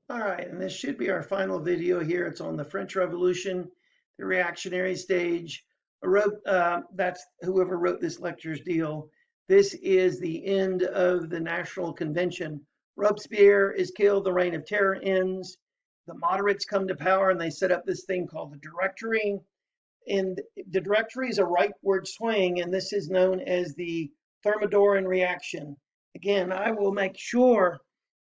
All right, and this should be our final video here. It's on the French Revolution, the reactionary stage. That's whoever wrote this lecture's deal. This is the end of the National Convention. Robespierre is killed, the Reign of Terror ends, the moderates come to power, and they set up this thing called the Directory. And the Directory is a rightward swing, and this is known as the Thermodoran reaction. Again, I will make sure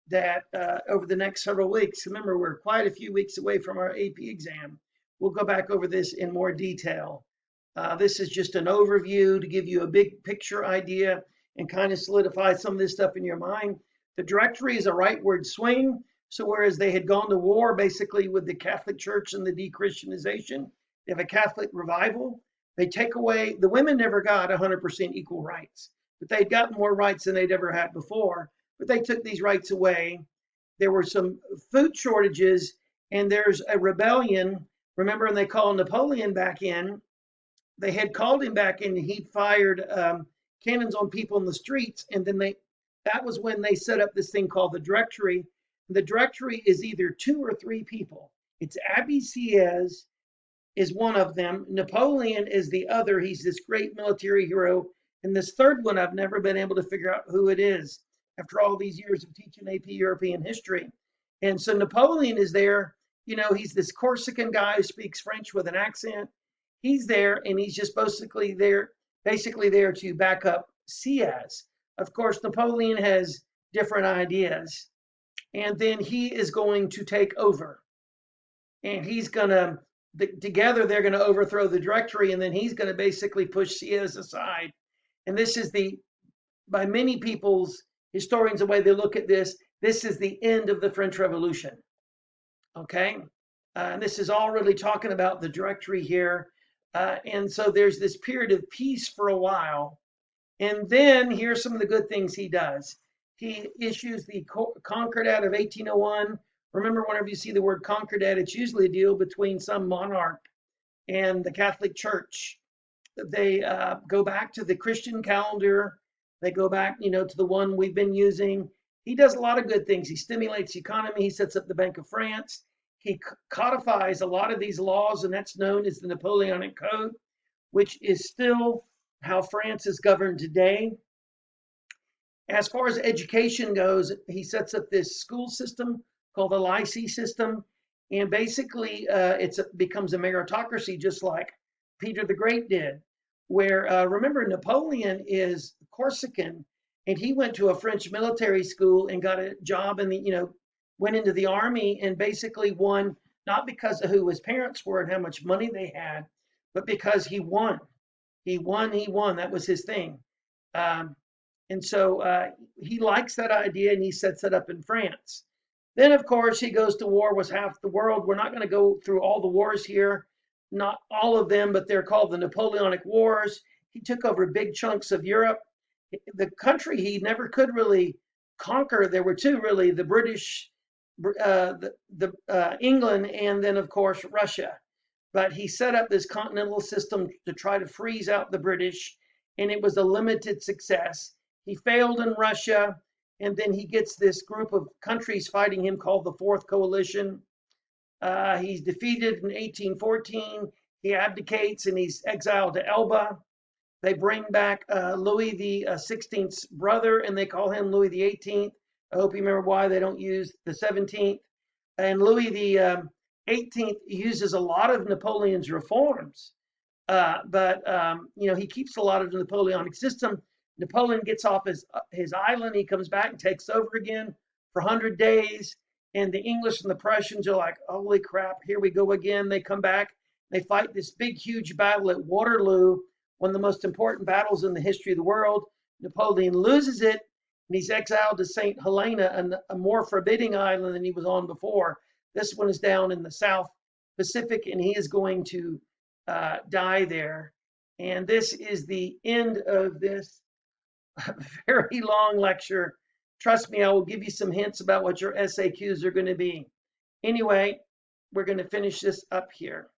that over the next several weeks, remember, we're quite a few weeks away from our AP exam. We'll go back over this in more detail. This is just an overview to give you a big picture idea and kind of solidify some of this stuff in your mind. The Directory is a rightward swing. So whereas they had gone to war basically with the Catholic Church and the de-Christianization, they have a Catholic revival. They take away, the women never got 100% equal rights, but they'd gotten more rights than they'd ever had before. But they took these rights away. There were some food shortages, and there's a rebellion. Remember, when they called Napoleon back in, they had called him back in, and he'd fired cannons on people in the streets. And then that was when they set up this thing called the Directory. The Directory is either 2 or 3 people. It's Abbé Sieyès is one of them. Napoleon is the other. He's this great military hero. And this third one, I've never been able to figure out who it is after all these years of teaching AP European history. And so Napoleon is there. You know, he's this Corsican guy who speaks French with an accent. He's there, and he's just basically there to back up Sieyès. Of course, Napoleon has different ideas, and then he is going to take over, and he's gonna together they're going to overthrow the Directory, and then he's going to basically push Sieyès aside. And this is by many people's historians, the way they look at this is the end of the French Revolution. Okay, and this is all really talking about the Directory here. And so there's this period of peace for a while. And then here's some of the good things he does. He issues the Concordat of 1801. Remember, whenever you see the word Concordat, it's usually a deal between some monarch and the Catholic Church. They go back to the Christian calendar. They go back, to the one we've been using. He does a lot of good things. He stimulates the economy. He sets up the Bank of France. He codifies a lot of these laws, and that's known as the Napoleonic Code, which is still how France is governed today. As far as education goes, he sets up this school system called the lycée system, and basically it becomes a meritocracy, just like Peter the Great did, where remember, Napoleon is Corsican, and he went to a French military school and got a job went into the army and basically won, not because of who his parents were and how much money they had, but because he won. He won. That was his thing. And so he likes that idea, and he sets it up in France. Then, of course, he goes to war with half the world. We're not going to go through all the wars here, not all of them, but they're called the Napoleonic Wars. He took over big chunks of Europe. The country he never could really conquer, there were two really, the British, England, and then, of course, Russia. But he set up this continental system to try to freeze out the British, and it was a limited success. He failed in Russia, and then he gets this group of countries fighting him called the Fourth Coalition. He's defeated in 1814. He abdicates, and he's exiled to Elba. They bring back Louis the 16th's brother, and they call him Louis the 18th. I hope you remember why they don't use the 17th. And Louis the 18th uses a lot of Napoleon's reforms, but he keeps a lot of the Napoleonic system. Napoleon gets off his island. He comes back and takes over again for 100 days. And the English and the Prussians are like, holy crap, here we go again. They come back. They fight this big, huge battle at Waterloo, one of the most important battles in the history of the world. Napoleon loses it, and he's exiled to St. Helena, a more forbidding island than he was on before. This one is down in the South Pacific, and he is going to die there. And this is the end of this very long lecture. Trust me, I will give you some hints about what your SAQs are going to be. Anyway, we're going to finish this up here.